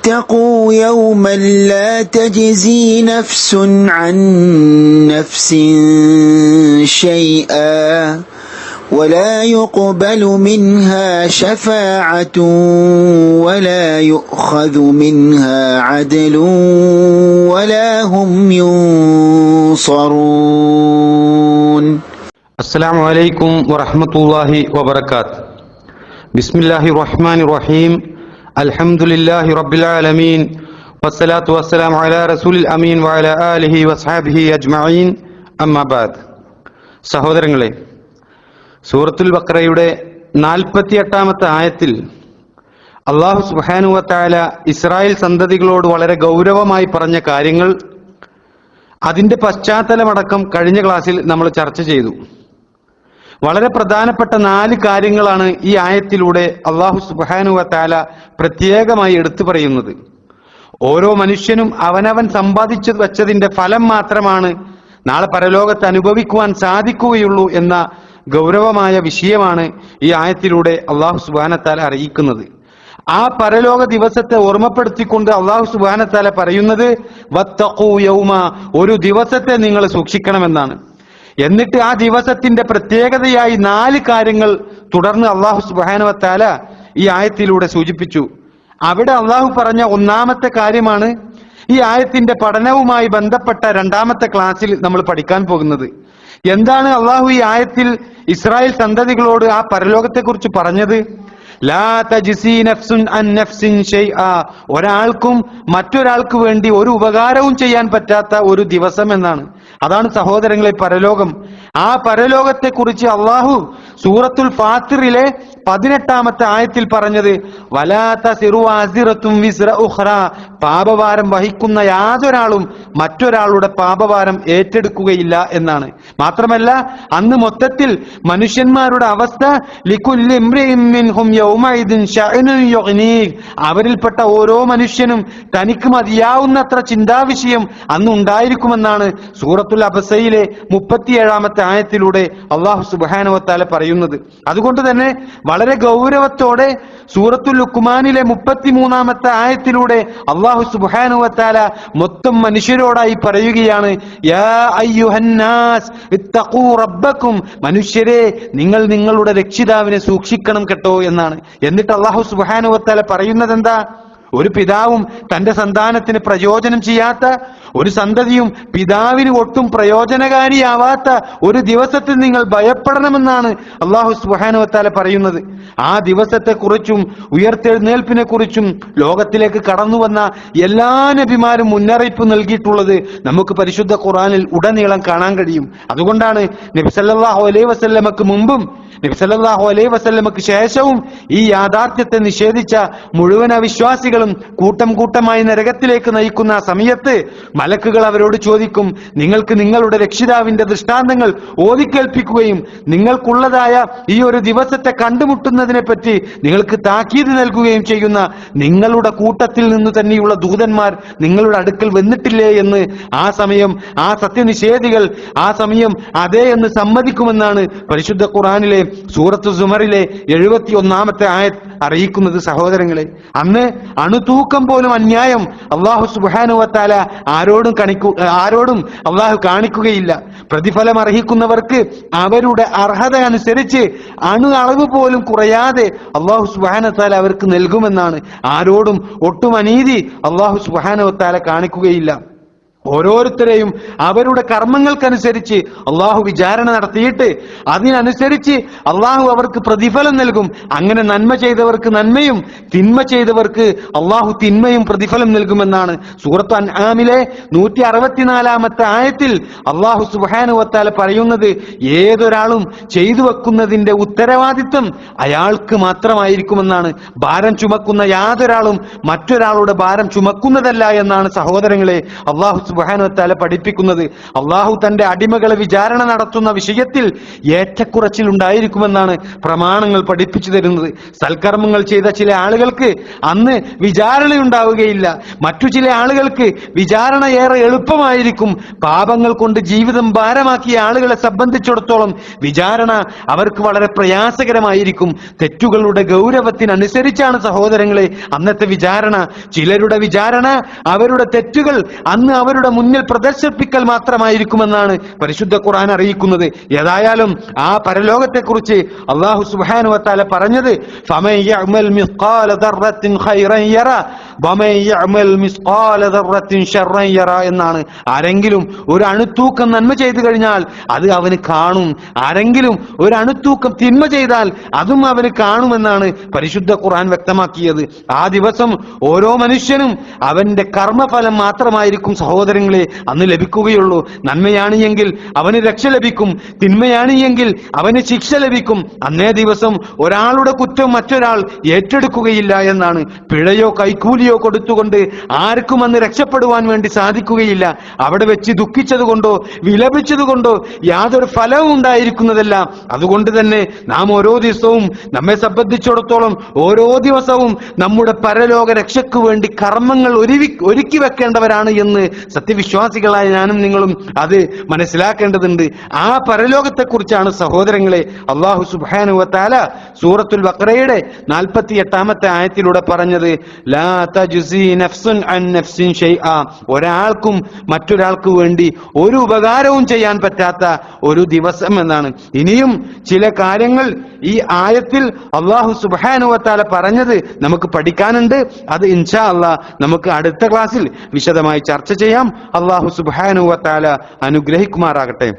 واتقوا يوما لا تجزي نفس عن نفس شيئا ولا يقبل منها شفاعة ولا يؤخذ منها عدل ولا هم ينصرون. السلام عليكم ورحمة الله وبركاته. بسم الله الرحمن الرحيم. الحمد لله رب العالمين والصلاة والسلام على رسول الأمين وعلى آله وصحبه أجمعين. أما بعد. സഹോദരങ്ങളെ, സൂറത്തുൽ ബഖറയുടെ 48-ാമത്തെ ആയത്തിൽ അല്ലാഹു സുബ്ഹാനഹു വ തആല ഇസ്രായേൽ സന്തതികളോട് വളരെ ഗൗരവമായി പറഞ്ഞ കാര്യങ്ങൾ, അതിന്റെ പശ്ചാത്തലമടക്കം കഴിഞ്ഞ ക്ലാസ്സിൽ നമ്മൾ ചർച്ച ചെയ്തു. വളരെ പ്രധാനപ്പെട്ട 4 കാര്യങ്ങളാണ് ഈ ആയത്തിലൂടെ അല്ലാഹു സുബ്ഹാനഹു വ തആല പ്രത്യേകമായി എടുത്തു പറയുന്നത്. ഓരോ മനുഷ്യനും അവനവൻ സമ്പാദിച്ചു വെച്ചതിന്റെ ഫലം മാത്രമാണ് നാളെ പരലോകത്ത് അനുഭവിക്കുവാൻ സാധിക്കുകയുള്ളൂ എന്ന ഗൗരവമായ വിഷയമാണ് ഈ ആയത്തിലൂടെ അല്ലാഹു സുബ്ഹാനഹു വ തആല അറിയിക്കുന്നത്. ആ പരലോക ദിവസത്തെ ഓർമ്മപ്പെടുത്തിക്കൊണ്ട് അല്ലാഹു സുബ്ഹാനഹു വ തആല പറയുന്നത് വത്തഖൂ യൗമ, ഒരു ദിവസത്തെ നിങ്ങൾ സൂക്ഷിക്കണമെന്നാണ്. എന്നിട്ട് ആ ദിവസത്തിന്റെ പ്രത്യേകതയായി 4 കാര്യങ്ങൾ തുടർന്ന് അല്ലാഹു സുബ്ഹാനഹു വ തആല ഈ ആയത്തിലൂടെ സൂചിപ്പിച്ചു. അവിടെ അല്ലാഹു പറഞ്ഞ 1-ാമത്തെ കാര്യമാണ് ഈ ആയത്തിന്റെ പഠനവുമായി ബന്ധപ്പെട്ട 2-ാമത്തെ ക്ലാസ്സിൽ നമ്മൾ പഠിക്കാൻ പോകുന്നത്. എന്താണ് അല്ലാഹു ഈ ആയത്തിൽ ഇസ്രായേൽ സന്തതികളോട് ആ പരലോകത്തെക്കുറിച്ച് പറഞ്ഞത്? ലാ തജ്സി നഫ്സുൻ അൻ നഫ്സിൻ ഷൈആ, ഒരാൾക്കും മറ്റൊരാൾക്ക് വേണ്ടി ഒരു ഉപകാരവും ചെയ്യാൻ പറ്റാത്ത ഒരു ദിവസം എന്നാണ്. അതാണ് സഹോദരങ്ങളെ പരലോകം. ആ പരലോകത്തെ കുറിച്ച് അല്ലാഹു സൂറത്തുൽ ഫാത്തിറിലെ 18-ാമത്തെ ആയത്തിൽ പറഞ്ഞത് വലാ തസിറു വാസിറത്തും വിസ്റ ഉഖ്റ, പാപഭാരം വഹിക്കുന്ന യാതൊരാളും മറ്റൊരാളുടെ പാപഭാരം ഏറ്റെടുക്കുകയില്ല എന്നാണ്. മാത്രമല്ല അന്ന് മൊത്തത്തിൽ മനുഷ്യന്മാരുടെ അവസ്ഥ ലികുല്ലി ഇംറിഇൻ മിൻഹും യൗമഇദിൻ ശഅനുൻ യുഗ്നീഹ്, അവരിൽപ്പെട്ട ഓരോ മനുഷ്യനും തനിക്ക് മതിയാവുന്നത്ര ചിന്താവിഷയം അന്ന് ഉണ്ടായിരിക്കുമെന്നാണ് സൂറത്തുൽ അബസയിലെ 37-ാമത്തെ ആയത്തിലൂടെ അല്ലാഹു സുബ്ഹാനഹു വ തആല പറയുന്നത്. അതുകൊണ്ട് തന്നെ വളരെ ഗൗരവത്തോടെ സൂറത്തുൽ ലുഖ്മാനിലെ 33-ാമത്തെ ആയത്തിലൂടെ അല്ലാഹു സുബ്ഹാനഹു വ തആല മൊത്തം മനുഷ്യരോടായി പറയുകയാണ്, യാ അയ്യുഹന്നാസ് ഇത്തഖൂ റബ്ബക്കും, മനുഷ്യരെ നിങ്ങൾ നിങ്ങളുടെ രക്ഷിതാവിനെ സൂക്ഷിക്കണം കേട്ടോ എന്നാണ്. എന്നിട്ട് അല്ലാഹു സുബ്ഹാനഹു വ തആല പറയുന്നത് എന്താ? ഒരു പിതാവും തന്റെ സന്താനത്തിന് പ്രയോജനം ചെയ്യാത്ത, ഒരു സന്തതിയും പിതാവിന് ഒട്ടും പ്രയോജനകാരിയാവാത്ത ഒരു ദിവസത്തിൽ നിങ്ങൾ ഭയപ്പെടണമെന്നാണ് അല്ലാഹു സുബ്ഹാനഹു വ തആല പറയുന്നത്. ആ ദിവസത്തെക്കുറിച്ചും ഉയർത്തെഴുന്നേൽപ്പിനെ കുറിച്ചും ലോകത്തിലേക്ക് കടന്നു വന്ന എല്ലാ നബിമാരും മുന്നറിയിപ്പ് നൽകിയിട്ടുള്ളത് നമുക്ക് പരിശുദ്ധ ഖുർആനിൽ ഉടനീളം കാണാൻ കഴിയും. അതുകൊണ്ടാണ് നബി സല്ലല്ലാഹു അലൈഹി വസല്ലമക്ക് മുമ്പും നബി സല്ലല്ലാഹു അലൈഹി വസല്ലമക്ക് ശേഷവും ഈ യാഥാർത്ഥ്യത്തെ നിഷേധിച്ച മുഴുവൻ അവിശ്വാസികളും കൂട്ടം കൂട്ടമായി നരകത്തിലേക്ക് നയിക്കുന്ന സമയത്ത് മലക്കുകൾ അവരോട് ചോദിക്കും, നിങ്ങൾക്ക് നിങ്ങളുടെ രക്ഷിതാവിന്റെ ദൃഷ്ടാന്തങ്ങൾ ഓതിക്കേൽപ്പിക്കുകയും നിങ്ങൾക്കുള്ളതായ ഈ ഒരു ദിവസത്തെ കണ്ടുമുട്ടുന്നതിനെ പറ്റി നിങ്ങൾക്ക് താക്കീത് നൽകുകയും ചെയ്യുന്ന നിങ്ങളുടെ കൂട്ടത്തിൽ നിന്ന് തന്നെയുള്ള ദൂതന്മാർ നിങ്ങളുടെ അടുക്കൽ വന്നിട്ടില്ലേ എന്ന് ആ സമയം ആ സത്യനിഷേധികൾ ആ സമയം അതേ എന്ന് സമ്മതിക്കുമെന്നാണ് പരിശുദ്ധ ഖുർആനിലെ സൂറത്തു സുമറിലെ 71-ാമത്തെ ആയത്ത് അറിയിക്കുന്നത്. സഹോദരങ്ങളെ, അന്ന് അണുതൂക്കം പോലും അന്യായം അല്ലാഹു സുബ്ഹാനഹു വ തആല ആരോടും അല്ലാഹു കാണിക്കുകയില്ല. പ്രതിഫലം അർഹിക്കുന്നവർക്ക് അവരുടെ അർഹത അനുസരിച്ച് അണു അളവ് പോലും കുറയാതെ അല്ലാഹു സുബ്ഹാനഹു വ തആല അവർക്ക് നൽകുമെന്നാണ്. ആരോടും ഒട്ടും അനീതി അല്ലാഹു സുബ്ഹാനഹു വ തആല കാണിക്കുകയില്ല. ഓരോരുത്തരെയും അവരുടെ കർമ്മങ്ങൾക്കനുസരിച്ച് അള്ളാഹു വിചാരണ നടത്തിയിട്ട് അതിനനുസരിച്ച് അള്ളാഹു അവർക്ക് പ്രതിഫലം നൽകും. അങ്ങനെ നന്മ ചെയ്തവർക്ക് നന്മയും തിന്മ ചെയ്തവർക്ക് അള്ളാഹു തിന്മയും പ്രതിഫലം നൽകുമെന്നാണ് സൂറത്ത് അൻആമിലെ 164-ാമത്തെ ആയത്തിൽ അള്ളാഹു സുബ്ഹാനഹു വ തആല പറയുന്നത്. ഏതൊരാളും ചെയ്തു വെക്കുന്നതിന്റെ ഉത്തരവാദിത്വം അയാൾക്ക് മാത്രമായിരിക്കുമെന്നാണ്. ഭാരം ചുമക്കുന്ന യാതൊരാളും മറ്റൊരാളുടെ ഭാരം ചുമക്കുന്നതല്ല എന്നാണ് സഹോദരങ്ങളെ അള്ളാഹു സുബ്ഹാനഹു വ തആല പഠിപ്പിക്കുന്നത് അള്ളാഹു തന്റെ അടിമകളെ വിചാരണ നടത്തുന്ന വിഷയത്തിൽ ഏറ്റക്കുറച്ചിൽ ഉണ്ടായിരിക്കുമെന്നാണ് പ്രമാണങ്ങൾ പഠിപ്പിച്ചു തരുന്നത്. സൽക്കർമ്മങ്ങൾ ചെയ്ത ചില ആളുകൾക്ക് അന്ന് വിചാരണയുണ്ടാവുകയില്ല, മറ്റു ചില ആളുകൾക്ക് വിചാരണ ഏറെ എളുപ്പമായിരിക്കും. പാപങ്ങൾ കൊണ്ട് ജീവിതം ഭാരമാക്കിയ ആളുകളെ സംബന്ധിച്ചിടത്തോളം വിചാരണ അവർക്ക് വളരെ പ്രയാസകരമായിരിക്കും. തെറ്റുകളുടെ ഗൗരവത്തിനനുസരിച്ചാണ് സഹോദരങ്ങളെ അന്നത്തെ വിചാരണ. ചിലരുടെ വിചാരണ അവരുടെ തെറ്റുകൾ അന്ന് അവരുടെ മുന്നിൽ പ്രദർശിപ്പിക്കൽ മാത്രമായിരിക്കുമെന്നാണ് പരിശുദ്ധ ഖുർആൻ അറിയിക്കുന്നത്. ഏതായാലും ആ പരലോകത്തെക്കുറിച്ച് അല്ലാഹു സുബ്ഹാനഹു വ തആല പറഞ്ഞത് ഫമൻ യഅമൽ മിസ്ഖാല ദർറത്തിൻ ഖൈറൻ യറ വമൻ യഅമൽ മിസ്ഖാല ദർറത്തിൻ ശർറൻ യറ എന്നാണ്. ആരെങ്കിലും ഒരു അണുത്തൂക്കം നന്മ ചെയ്തു കഴിഞ്ഞാൽ അത് അവന് കാണും, ആരെങ്കിലും ഒരു അണുത്തൂക്കം തിന്മ ചെയ്താൽ അതും അവന് കാണുമെന്നാണ് പരിശുദ്ധ ഖുർആൻ വ്യക്തമാക്കിയത്. ആ ദിവസം ഓരോ മനുഷ്യനും അവന്റെ കർമ്മഫലം മാത്രമായിരിക്കും സഹോദരങ്ങളെ അന്ന് ലഭിക്കുകയുള്ളൂ. നന്മയാണ് എങ്കിൽ അവന് രക്ഷ ലഭിക്കും, തിന്മയാണ് എങ്കിൽ അവന് ശിക്ഷ ലഭിക്കും. അന്നേ ദിവസം ഒരാളുടെ കുറ്റം മറ്റൊരാൾ ഏറ്റെടുക്കുകയില്ല എന്നാണ്. പിഴയോ കൈക്കൂലിയോ കൊടുത്തുകൊണ്ട് ആർക്കും അന്ന് രക്ഷപ്പെടുവാൻ വേണ്ടി സാധിക്കുകയില്ല. അവിടെ വെച്ച് ദുഃഖിച്ചതുകൊണ്ടോ വിലപിച്ചതുകൊണ്ടോ യാതൊരു ഫലവും ഉണ്ടായിരിക്കുന്നതല്ല. അതുകൊണ്ട് തന്നെ നാം ഓരോ ദിവസവും നമ്മെ സംബന്ധിച്ചിടത്തോളം ഓരോ ദിവസവും നമ്മുടെ പരലോക രക്ഷയ്ക്ക് വേണ്ടി കർമ്മങ്ങൾ ഒരുക്കി വെക്കേണ്ടവരാണ് എന്ന് സത്യവിശ്വാസികളായ ഞാനും നിങ്ങളും അത് മനസ്സിലാക്കേണ്ടതുണ്ട്. ആ പരലോകത്തെക്കുറിച്ചാണ് സഹോദരങ്ങളെ അല്ലാഹു സുബ്ഹാനഹു വ തആല സൂറത്തുൽ ബഖറയുടെ 48-ാമത്തെ ആയത്തിലൂടെ പറഞ്ഞത് ലാ തജ്സി നഫ്സുൻ അൻ നഫ്സിൻ ഷൈആ. ഒരാൾക്കും മറ്റൊരാൾക്ക് വേണ്ടി ഒരു ഉപകാരവും ചെയ്യാൻ പറ്റാത്ത ഒരു ദിവസം എന്നാണ്. ഇനിയും ചില കാര്യങ്ങൾ ഈ ആയത്തിൽ അല്ലാഹു സുബ്ഹാനഹു വ തആല പറഞ്ഞത് നമുക്ക് പഠിക്കാനുണ്ട്. അത് ഇൻഷാ അല്ലാഹ് നമുക്ക് അടുത്ത ക്ലാസ്സിൽ വിശദമായി ചർച്ച ചെയ്യാം. അല്ലാഹു സുബ്ഹാനഹു വ തആല അനുഗ്രഹിക്കുമാറാകട്ടെ.